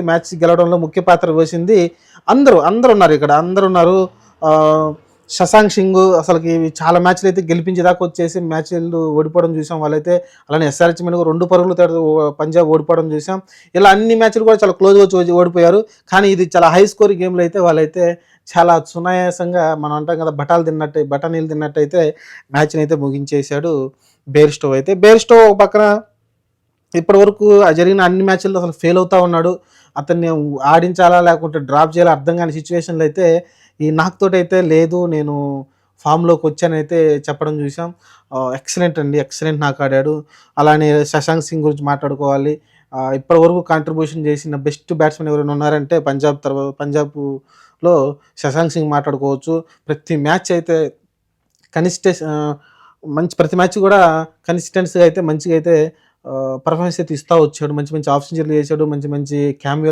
Match గెలవడంలో ముఖ్య పాత్ర పోసింది. అందరూ ఉన్నారు ఇక్కడ. అందరూ ఉన్నారు. శశాంక్ సింగ్ అసలుకి చాలా మ్యాచ్లు అయితే గెలిపించేదాకా వచ్చేసి మ్యాచ్లు ఓడిపోవడం చూసాం వాళ్ళైతే. అలానే ఎస్ఆర్హెచ్ మీద 2 పరుగులు తేడా పంజాబ్ ఓడిపోవడం చూసాం. ఇలా అన్ని మ్యాచ్లు కూడా చాలా క్లోజ్గా వచ్చి ఓడిపోయారు. కానీ ఇది చాలా హై స్కోర్ గేమ్లో అయితే వాళ్ళైతే చాలా సునాయాసంగా మనం అంటాం కదా బఠానీలు తిన్నట్టయితే మ్యాచ్ని అయితే ముగించేశాడు బేర్స్టో అయితే. బేర్స్టో ఒక పక్కన ఇప్పటి వరకు జరిగిన అన్ని మ్యాచ్ల్లో అసలు ఫెయిల్ అవుతా ఉన్నాడు. అతన్ని ఆడించాలా లేకుంటే డ్రాప్ చేయాలా అర్థం కాని సిచ్యువేషన్లో అయితే ఈ నాక్తోటి అయితే లేదు, నేను ఫామ్లోకి వచ్చానైతే చెప్పడం చూసాం. ఎక్సలెంట్ అండి, ఎక్సలెంట్ నాకు ఆడాడు. అలానే శశాంక్ సింగ్ గురించి మాట్లాడుకోవాలి. ఇప్పటి వరకు కాంట్రిబ్యూషన్ చేసిన బెస్ట్ బ్యాట్స్మెన్ ఎవరైనా ఉన్నారంటే పంజాబ్లో శశాంక్ సింగ్ మాట్లాడుకోవచ్చు. ప్రతి మ్యాచ్ అయితే ప్రతి మ్యాచ్ కూడా కన్సిస్టెన్సీగా అయితే మంచిగా అయితే పర్ఫార్మెన్స్ అయితే ఇస్తూ వచ్చాడు. మంచి మంచి ఆఫ్ సెంచరీలు చేశాడు, మంచి మంచి క్యామియో